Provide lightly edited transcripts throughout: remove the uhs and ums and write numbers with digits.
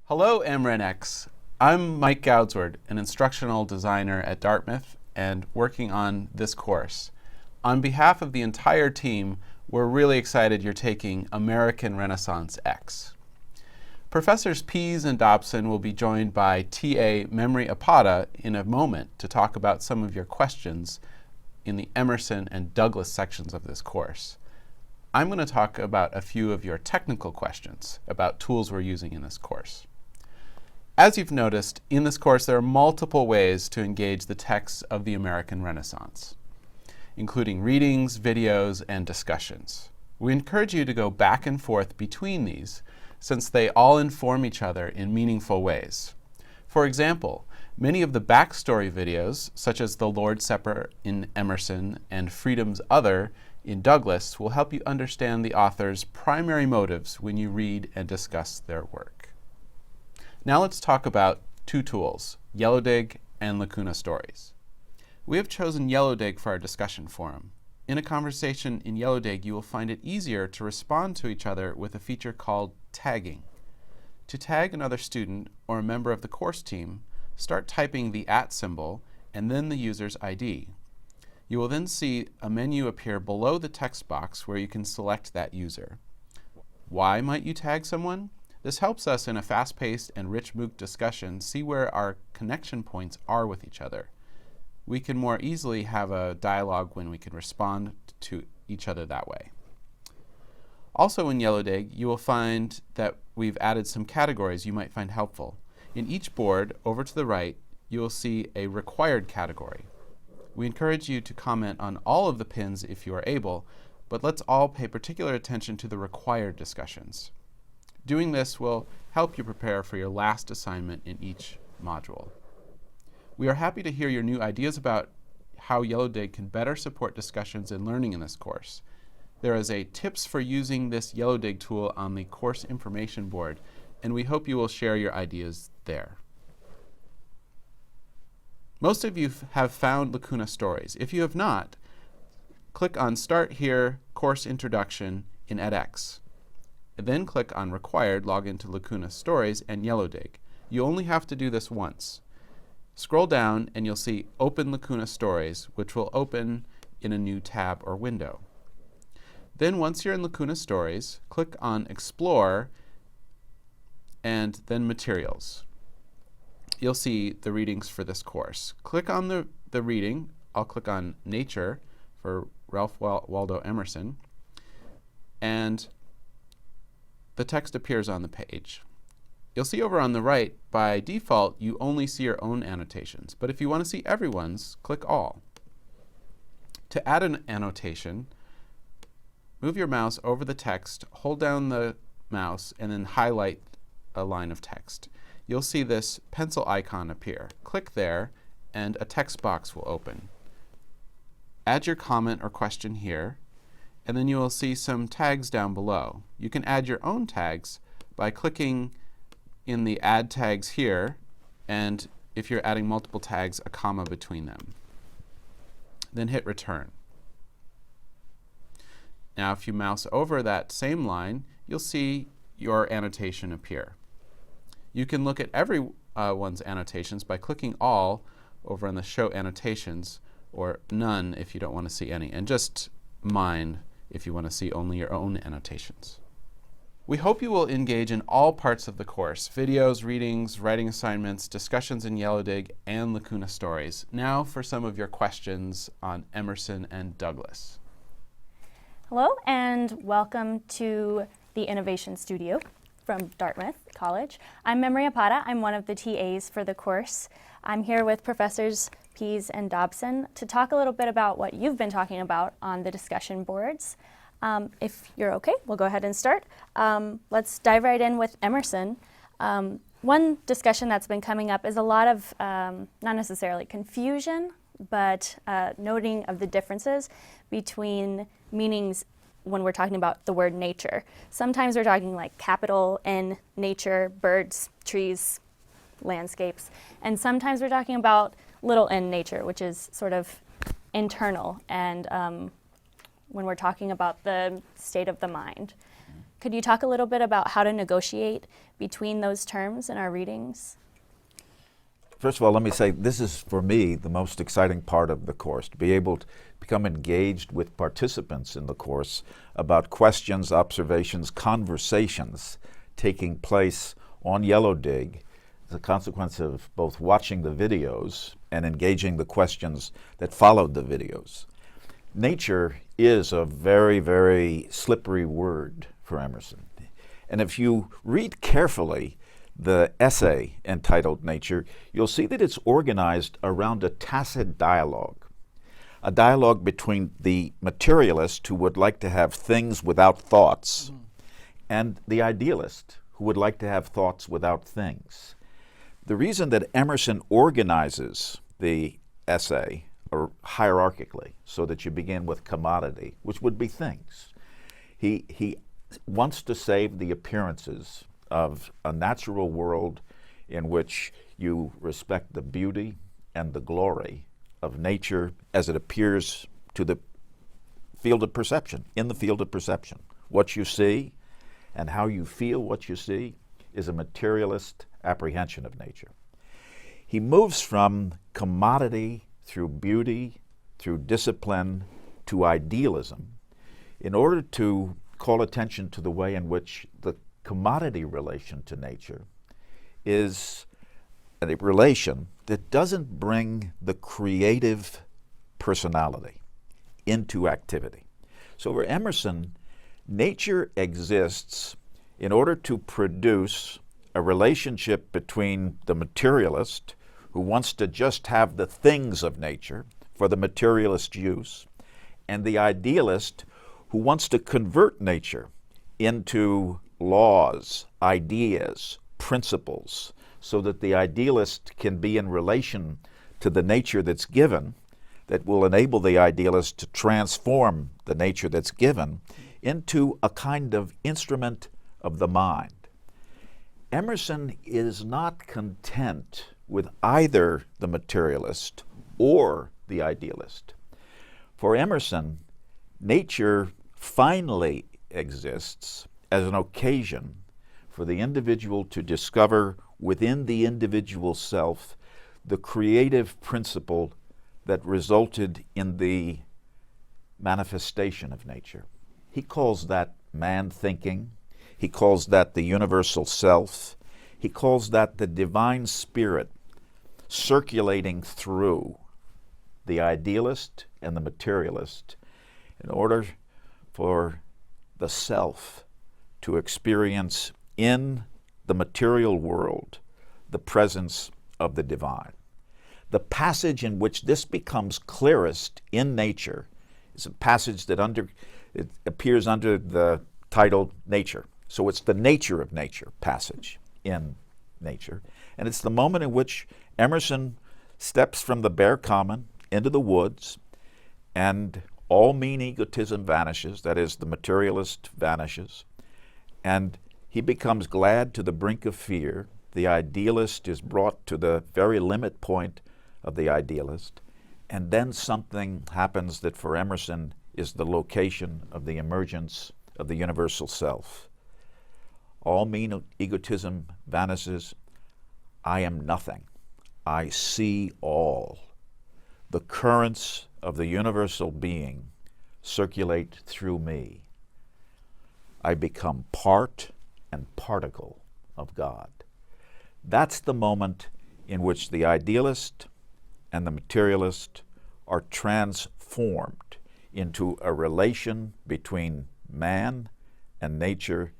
Hello, AmRenX. I'm Mike Goudsward, an instructional designer at Dartmouth and working on this course. On behalf of the entire team, we're really excited you're taking American Renaissance X. Professors Pease and Dobson will be joined by TA Memory Apata in a moment to talk about some of your questions in the Emerson and Douglas sections of this course. I'm going to talk about a few of your technical questions about tools we're using in this course. As you've noticed, in this course there are multiple ways to engage the texts of the American Renaissance, including readings, videos, and discussions. We encourage you to go back and forth between these since they all inform each other in meaningful ways. For example, many of the backstory videos, such as the Lord's Supper in Emerson and Freedom's Other in Douglas, will help you understand the author's primary motives when you read and discuss their work. Now let's talk about two tools, YellowDig and Lacuna Stories. We have chosen YellowDig for our discussion forum. In a conversation in YellowDig, you will find it easier to respond to each other with a feature called tagging. To tag another student or a member of the course team, start typing the @ symbol and then the user's ID. You will then see a menu appear below the text box where you can select that user. Why might you tag someone? This helps us in a fast-paced and rich MOOC discussion see where our connection points are with each other. We can more easily have a dialogue when we can respond to each other that way. Also in YellowDig, you will find that we've added some categories you might find helpful. In each board, over to the right, you will see a required category. We encourage you to comment on all of the pins if you are able, but let's all pay particular attention to the required discussions. Doing this will help you prepare for your last assignment in each module. We are happy to hear your new ideas about how YellowDig can better support discussions and learning in this course. There is a tips for using this YellowDig tool on the course information board, and we hope you will share your ideas there. Most of you have found Lacuna Stories. If you have not, click on Start Here, Course Introduction in edX. Then click on Required, log into Lacuna Stories and YellowDig. You only have to do this once. Scroll down and you'll see Open Lacuna Stories, which will open in a new tab or window. Then once you're in Lacuna Stories, click on Explore and then Materials. You'll see the readings for this course. Click on the reading. I'll click on Nature for Ralph Waldo Emerson, and the text appears on the page. You'll see over on the right, by default, you only see your own annotations, but if you want to see everyone's, click All. To add an annotation, move your mouse over the text, hold down the mouse, and then highlight a line of text. You'll see this pencil icon appear. Click there, and a text box will open. Add your comment or question here, and then you will see some tags down below. You can add your own tags by clicking in the Add Tags here, and if you're adding multiple tags, a comma between them. Then hit Return. Now if you mouse over that same line, you'll see your annotation appear. You can look at everyone's annotations by clicking All over on the Show Annotations, or None if you don't want to see any, and just Mine if you want to see only your own annotations. We hope you will engage in all parts of the course: videos, readings, writing assignments, discussions in YellowDig, and Lacuna Stories. Now for some of your questions on Emerson and Douglas. Hello and welcome to the Innovation Studio from Dartmouth College. I'm Memory Apata. I'm one of the TAs for the course. I'm here with Professors Pease and Dobson to talk a little bit about what you've been talking about on the discussion boards. If you're okay, we'll go ahead and start. Let's dive right in with Emerson. One discussion that's been coming up is a lot of, not necessarily confusion, but noting of the differences between meanings when we're talking about the word nature. Sometimes we're talking like capital N, nature, birds, trees, landscapes, and sometimes we're talking about little n, nature, which is sort of internal, and when we're talking about the state of the mind. Could you talk a little bit about how to negotiate between those terms in our readings? First of all, let me say this is, for me, the most exciting part of the course, to be able to become engaged with participants in the course about questions, observations, conversations taking place on Yellow Dig as a consequence of both watching the videos and engaging the questions that followed the videos. Nature is a very, very slippery word for Emerson. And if you read carefully the essay entitled Nature, you'll see that it's organized around a tacit dialogue. A dialogue between the materialist who would like to have things without thoughts and the idealist who would like to have thoughts without things. The reason that Emerson organizes the essay hierarchically, so that you begin with commodity, which would be things. He wants to save the appearances of a natural world in which you respect the beauty and the glory of nature as it appears to the field of perception, in the field of perception. What you see and how you feel what you see is a materialist apprehension of nature. He moves from commodity through beauty, through discipline, to idealism in order to call attention to the way in which the commodity relation to nature is a relation that doesn't bring the creative personality into activity. So for Emerson, nature exists in order to produce a relationship between the materialist, who wants to just have the things of nature for the materialist use, and the idealist, who wants to convert nature into laws, ideas, principles, so that the idealist can be in relation to the nature that's given, that will enable the idealist to transform the nature that's given into a kind of instrument of the mind. Emerson is not content with either the materialist or the idealist. For Emerson, nature finally exists as an occasion for the individual to discover within the individual self the creative principle that resulted in the manifestation of nature. He calls that man thinking. He calls that the universal self. He calls that the divine spirit circulating through the idealist and the materialist in order for the self to experience in the material world the presence of the divine. The passage in which this becomes clearest in nature is a passage that it appears under the title Nature. So it's the nature of nature passage in nature. And it's the moment in which Emerson steps from the bare common into the woods, and all mean egotism vanishes, that is, the materialist vanishes, and he becomes glad to the brink of fear. The idealist is brought to the very limit point of the idealist, and then something happens that for Emerson is the location of the emergence of the universal self. All mean egotism vanishes. I am nothing. I see all. The currents of the universal being circulate through me. I become part and particle of God. That's the moment in which the idealist and the materialist are transformed into a relation between man and nature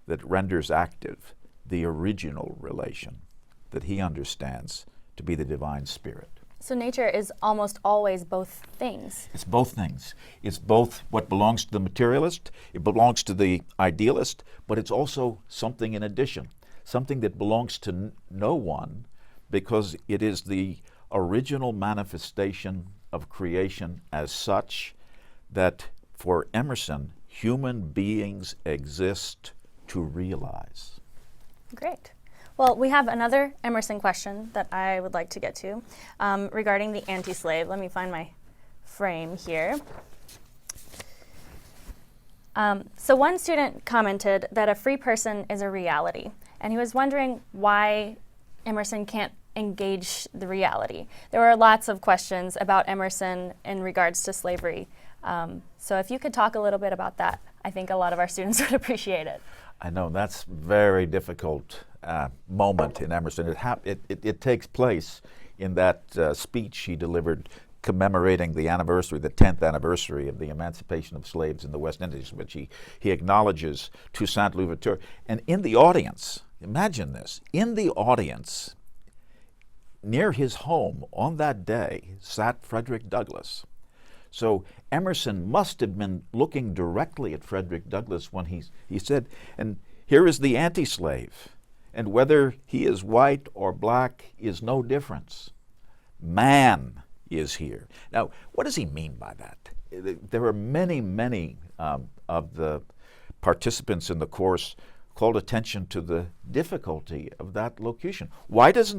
that renders active the original relation that he understands to be the divine spirit. So nature is almost always both things. It's both things. It's both what belongs to the materialist, it belongs to the idealist, but it's also something in addition, something that belongs to no one, because it is the original manifestation of creation as such that for Emerson, human beings exist to realize. Great. Well, we have another Emerson question that I would like to get to regarding the anti-slave. Let me find my frame here. So one student commented that a free person is a reality, and he was wondering why Emerson can't engage the reality. There were lots of questions about Emerson in regards to slavery. So if you could talk a little bit about that, I think a lot of our students would appreciate it. I know that's very difficult moment in Emerson. It takes place in that speech he delivered commemorating the anniversary, the 10th anniversary of the emancipation of slaves in the West Indies, which he acknowledges Toussaint Louverture. And in the audience, imagine this, in the audience, near his home on that day, sat Frederick Douglass. So Emerson must have been looking directly at Frederick Douglass when he said, and here is the anti-slave, and whether he is white or black is no difference. Man is here. Now, what does he mean by that? There are many of the participants in the course called attention to the difficulty of that locution. Why does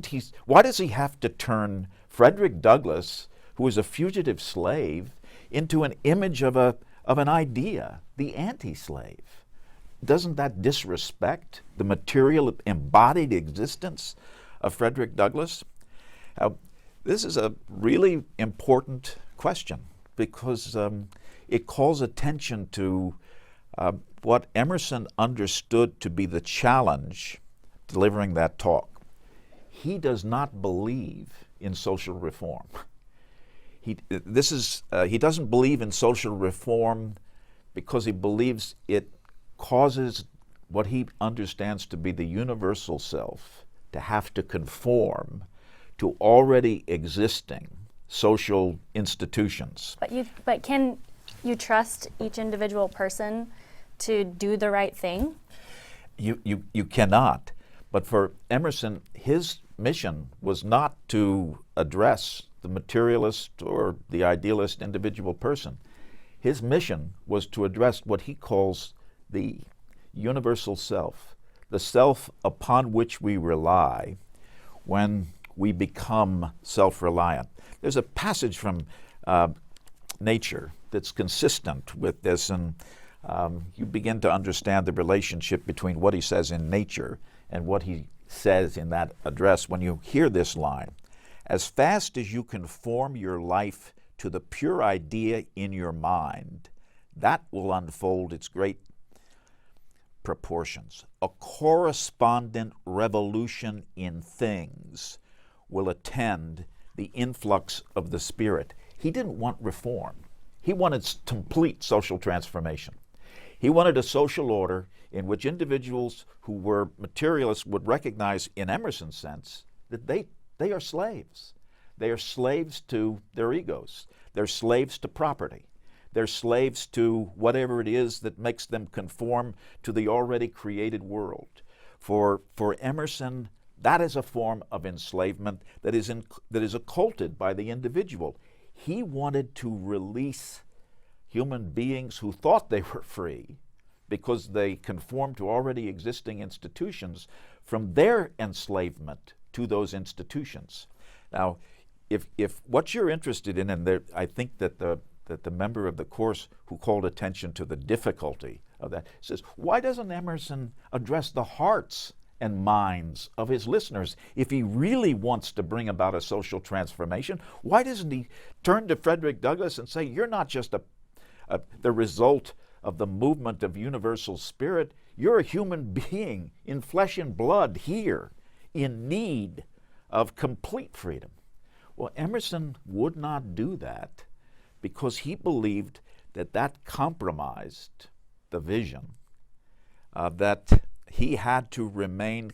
he have to turn Frederick Douglass, who was a fugitive slave, into an image of an idea, the anti-slave? Doesn't that disrespect the material embodied existence of Frederick Douglass? This is a really important question because it calls attention to what Emerson understood to be the challenge delivering that talk. He does not believe in social reform. He doesn't believe in social reform because he believes it causes what he understands to be the universal self to have to conform to already existing social institutions. But can you trust each individual person to do the right thing? You cannot. But for Emerson, his mission was not to address the materialist or the idealist individual person. His mission was to address what he calls the universal self, the self upon which we rely when we become self-reliant. There's a passage from nature that's consistent with this, and you begin to understand the relationship between what he says in nature and what he says in that address when you hear this line. As fast as you conform your life to the pure idea in your mind, that will unfold its great proportions. A correspondent revolution in things will attend the influx of the Spirit. He didn't want reform. He wanted complete social transformation. He wanted a social order in which individuals who were materialists would recognize, in Emerson's sense, that they are slaves. They are slaves to their egos. They're slaves to property. They're slaves to whatever it is that makes them conform to the already created world. For Emerson, that is a form of enslavement that is occulted by the individual. He wanted to release human beings who thought they were free because they conformed to already existing institutions from their enslavement to those institutions. Now, if what you're interested in, and I think that the member of the course who called attention to the difficulty of that says, why doesn't Emerson address the hearts and minds of his listeners? If he really wants to bring about a social transformation, why doesn't he turn to Frederick Douglass and say, you're not just the result of the movement of universal spirit, you're a human being in flesh and blood here, in need of complete freedom. Well, Emerson would not do that because he believed that compromised the vision that he had to remain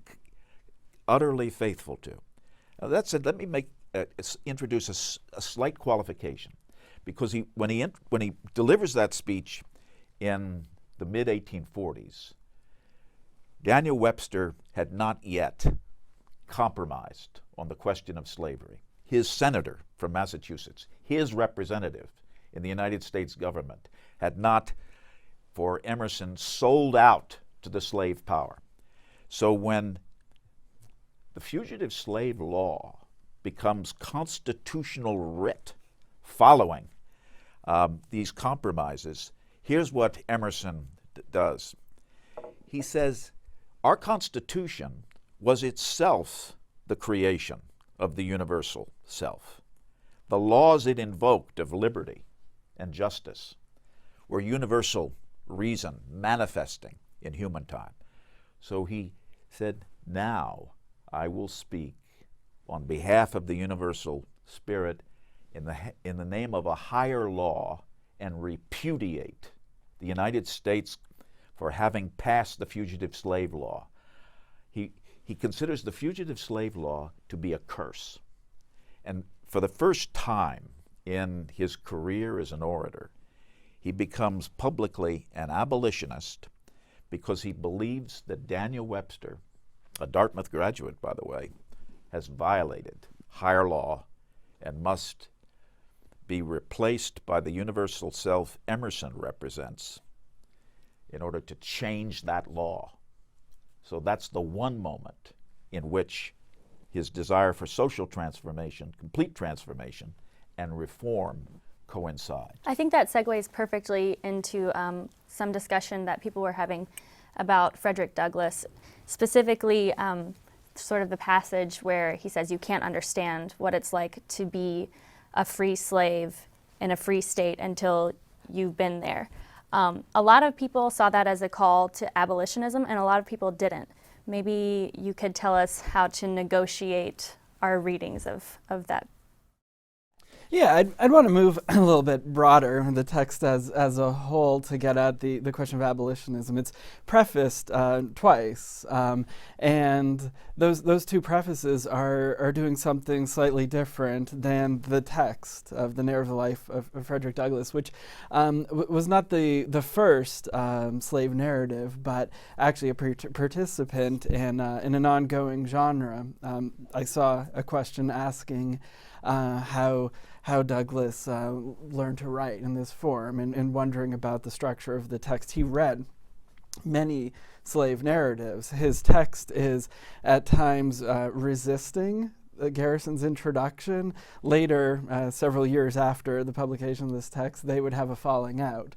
utterly faithful to. Now, that said, let me introduce a slight qualification, because when he delivers that speech in the mid-1840s, Daniel Webster had not yet compromised on the question of slavery. His senator from Massachusetts, his representative in the United States government, had not, for Emerson, sold out to the slave power. So when the fugitive slave law becomes constitutional writ following these compromises, Here's what Emerson does. He says, our Constitution was itself the creation of the universal self. The laws it invoked of liberty and justice were universal reason manifesting in human time. So he said, now I will speak on behalf of the universal spirit in the name of a higher law and repudiate the United States for having passed the fugitive slave law. He considers the fugitive slave law to be a curse. And for the first time in his career as an orator, he becomes publicly an abolitionist because he believes that Daniel Webster, a Dartmouth graduate, by the way, has violated higher law and must be replaced by the universal self Emerson represents in order to change that law. So that's the one moment in which his desire for social transformation, complete transformation, and reform coincide. I think that segues perfectly into some discussion that people were having about Frederick Douglass, specifically sort of the passage where he says you can't understand what it's like to be a free slave in a free state until you've been there. A lot of people saw that as a call to abolitionism, and a lot of people didn't. Maybe you could tell us how to negotiate our readings of that. Yeah, I'd want to move a little bit broader, the text as a whole, to get at the question of abolitionism. It's prefaced twice, and those two prefaces are doing something slightly different than the text of the narrative life of Frederick Douglass, which was not the first slave narrative, but actually a participant in an ongoing genre. I saw a question asking how Douglass learned to write in this form, and wondering about the structure of the text. He read many slave narratives. His text is at times resisting Garrison's introduction. Later, several years after the publication of this text, they would have a falling out.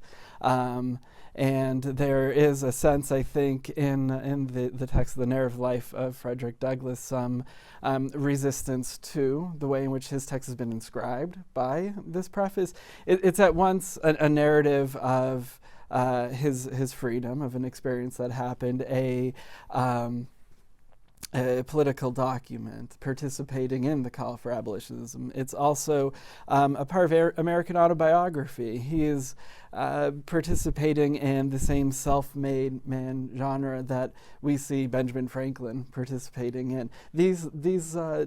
And there is a sense, I think, in the text of the narrative life of Frederick Douglass, some resistance to the way in which his text has been inscribed by this preface. It's at once a narrative of his freedom, of an experience that happened, a political document participating in the call for abolitionism. It's also a part of American autobiography. He is participating in the same self-made man genre that we see Benjamin Franklin participating in. These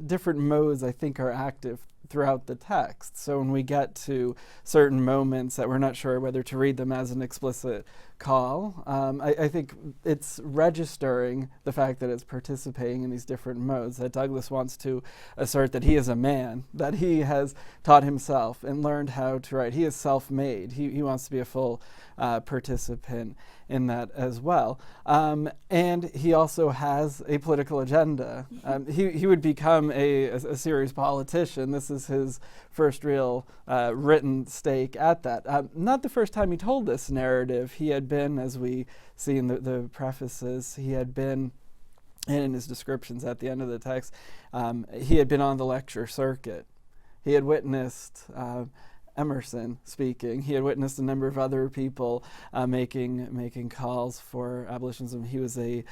different modes, I think, are active throughout the text. So when we get to certain moments that we're not sure whether to read them as an explicit call, I think it's registering the fact that it's participating in these different modes, that Douglass wants to assert that he is a man, that he has taught himself and learned how to write. He is self-made. He wants to be a full participant in that as well. And he also has a political agenda. He would become a serious politician. This is his first real written stake at that. Not the first time he told this narrative. He had been, as we see in the prefaces, he had been, and in his descriptions at the end of the text, he had been on the lecture circuit. He had witnessed Emerson speaking. He had witnessed a number of other people making calls for abolitionism. He was a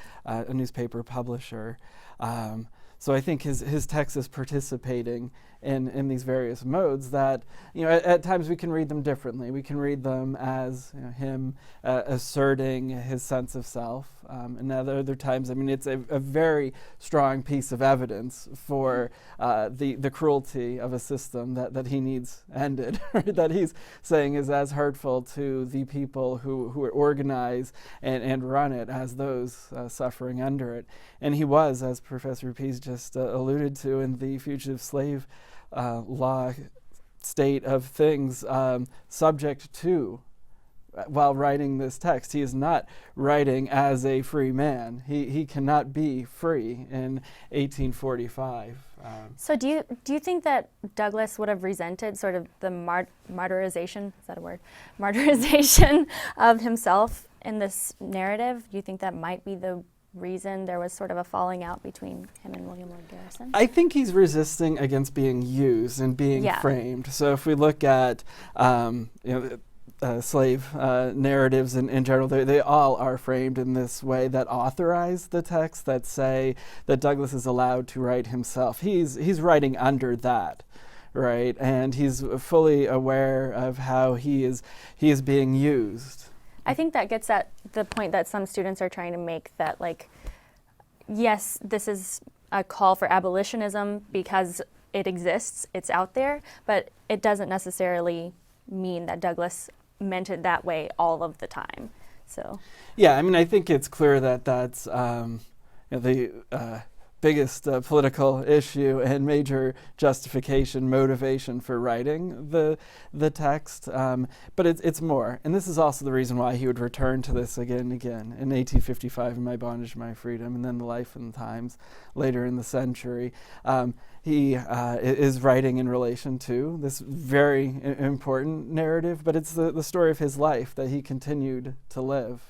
newspaper publisher. So I think his text is participating in these various modes that, at times we can read them differently. We can read them as him asserting his sense of self. And at other times, it's a very strong piece of evidence for the cruelty of a system that he needs ended, that he's saying is as hurtful to the people who organize and run it as those suffering under it. And he was, as Professor Pease just alluded to, in the fugitive slave law state of things, subject to while writing this text. He is not writing as a free man. He cannot be free in 1845. So do you think that Douglas would have resented sort of the martyrization, is that a word? Martyrization of himself in this narrative? Do you think that might be the reason there was sort of a falling out between him and William Lloyd Garrison? I think he's resisting against being used and being framed. So if we look at slave narratives in general, they all are framed in this way that authorize the text, that say that Douglas is allowed to write himself. He's writing under that, right? And he's fully aware of how he is being used. I think that gets at the point that some students are trying to make, that like, yes, this is a call for abolitionism because it exists, it's out there, but it doesn't necessarily mean that Douglas meant it that way all of the time. So yeah, I mean, I think it's clear that that's the biggest political issue and major justification, motivation for writing the text. But it's more. And this is also the reason why he would return to this again and again. In 1855, in My Bondage, My Freedom, and then The Life and Times later in the century. He is writing in relation to this very important narrative, but it's the story of his life that he continued to live.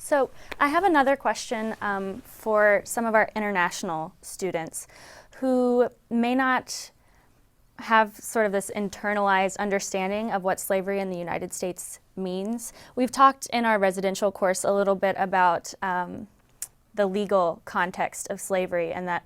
So I have another question for some of our international students who may not have sort of this internalized understanding of what slavery in the United States means. We've talked in our residential course a little bit about the legal context of slavery, and that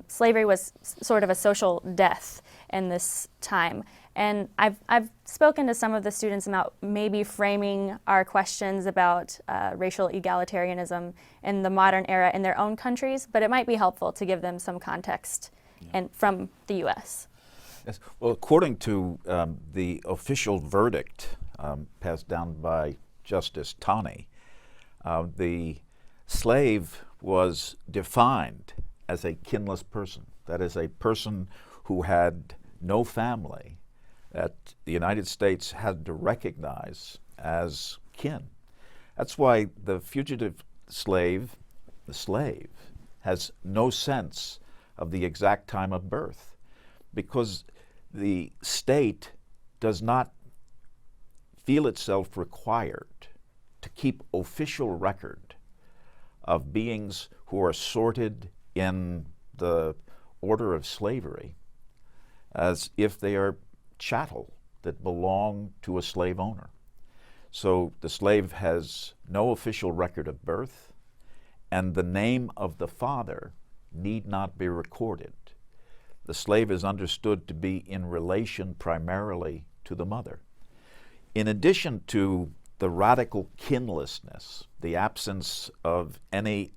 slavery was sort of a social death in this time. And I've spoken to some of the students about maybe framing our questions about racial egalitarianism in the modern era in their own countries, but it might be helpful to give them some context and from the U.S. Yes. Well, according to the official verdict passed down by Justice Taney, the slave was defined as a kinless person. That is, a person who had no family that the United States had to recognize as kin. That's why the fugitive slave, the slave, has no sense of the exact time of birth, because the state does not feel itself required to keep official record of beings who are sorted in the order of slavery as if they are chattel that belong to a slave owner. So the slave has no official record of birth, and the name of the father need not be recorded. The slave is understood to be in relation primarily to the mother. In addition to the radical kinlessness, the absence of any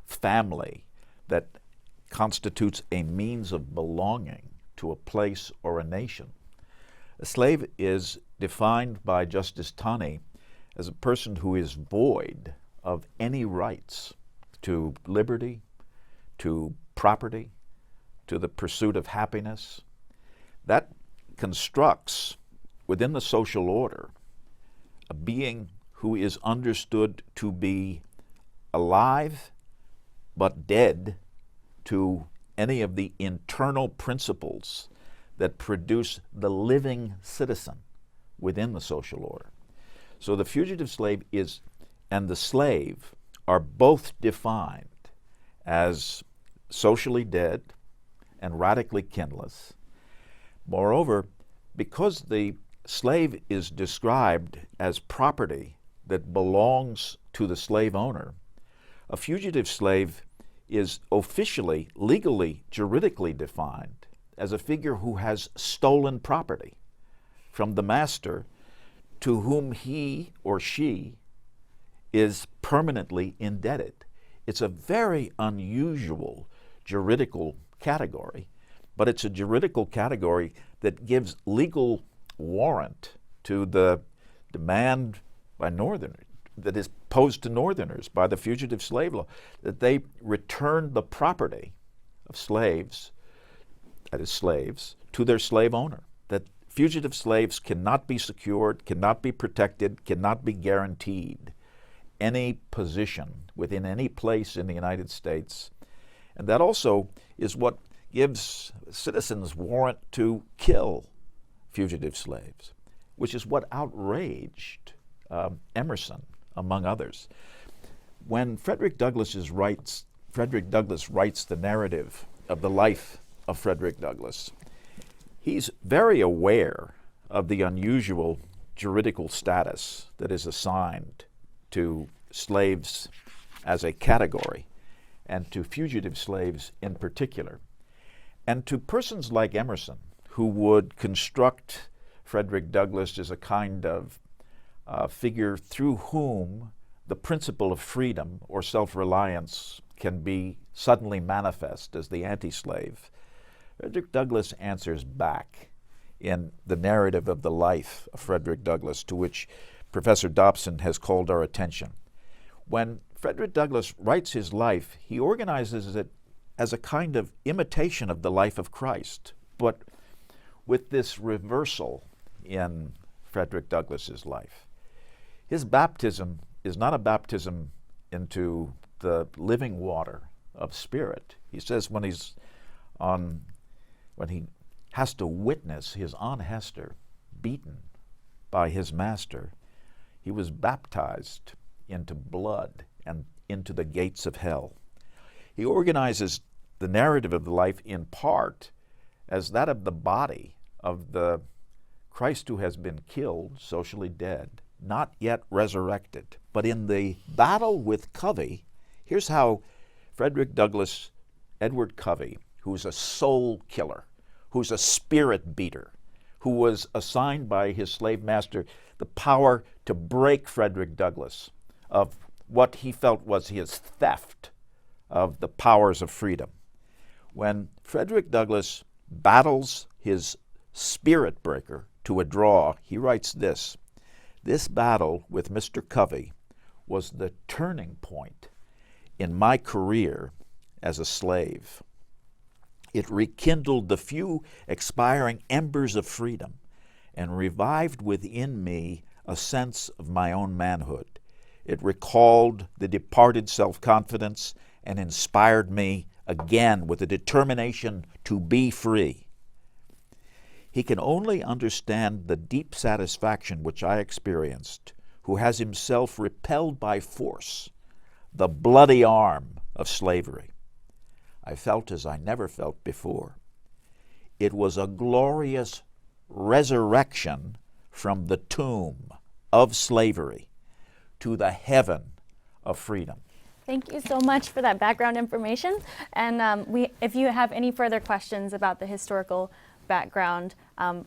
family that constitutes a means of belonging to a place or a nation, a slave is defined by Justice Taney as a person who is void of any rights to liberty, to property, to the pursuit of happiness. That constructs within the social order a being who is understood to be alive but dead to any of the internal principles that produce the living citizen within the social order. So the fugitive slave and the slave are both defined as socially dead and radically kinless. Moreover, because the slave is described as property that belongs to the slave owner, a fugitive slave is officially, legally, juridically defined as a figure who has stolen property from the master to whom he or she is permanently indebted. It's a very unusual juridical category, but it's a juridical category that gives legal warrant to the demand by Northerners, that is posed to Northerners by the fugitive slave law, that they return the property of slaves, that is slaves, to their slave owner, that fugitive slaves cannot be secured, cannot be protected, cannot be guaranteed any position within any place in the United States. And that also is what gives citizens warrant to kill fugitive slaves, which is what outraged Emerson, among others. When Frederick Douglass writes the narrative of the life of Frederick Douglass, he's very aware of the unusual juridical status that is assigned to slaves as a category, and to fugitive slaves in particular. And to persons like Emerson, who would construct Frederick Douglass as a kind of figure through whom the principle of freedom or self-reliance can be suddenly manifest as the anti-slave, Frederick Douglass answers back in the narrative of the life of Frederick Douglass, to which Professor Dobson has called our attention. When Frederick Douglass writes his life, he organizes it as a kind of imitation of the life of Christ, but with this reversal in Frederick Douglass's life. His baptism is not a baptism into the living water of spirit. He says when he has to witness his Aunt Hester beaten by his master, he was baptized into blood and into the gates of hell. He organizes the narrative of the life in part as that of the body of the Christ who has been killed, socially dead, not yet resurrected. But in the battle with Covey, here's how Frederick Douglass, Edward Covey, who's a soul killer, who's a spirit beater, who was assigned by his slave master the power to break Frederick Douglass of what he felt was his theft of the powers of freedom. When Frederick Douglass battles his spirit breaker to a draw, he writes this: "This battle with Mr. Covey was the turning point in my career as a slave. It rekindled the few expiring embers of freedom and revived within me a sense of my own manhood. It recalled the departed self-confidence and inspired me again with a determination to be free. He can only understand the deep satisfaction which I experienced who has himself repelled by force the bloody arm of slavery. I felt as I never felt before. It was a glorious resurrection from the tomb of slavery to the heaven of freedom." Thank you so much for that background information. And if you have any further questions about the historical background,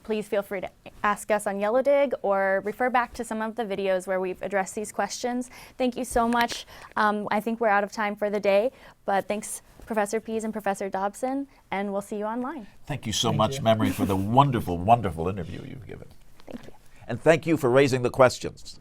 please feel free to ask us on Yellow Dig or refer back to some of the videos where we've addressed these questions. Thank you so much. I think we're out of time for the day, but thanks Professor Pease and Professor Dobson, and we'll see you online. Thank you so much, Memory, for the wonderful, wonderful interview you've given. Thank you. And thank you for raising the questions.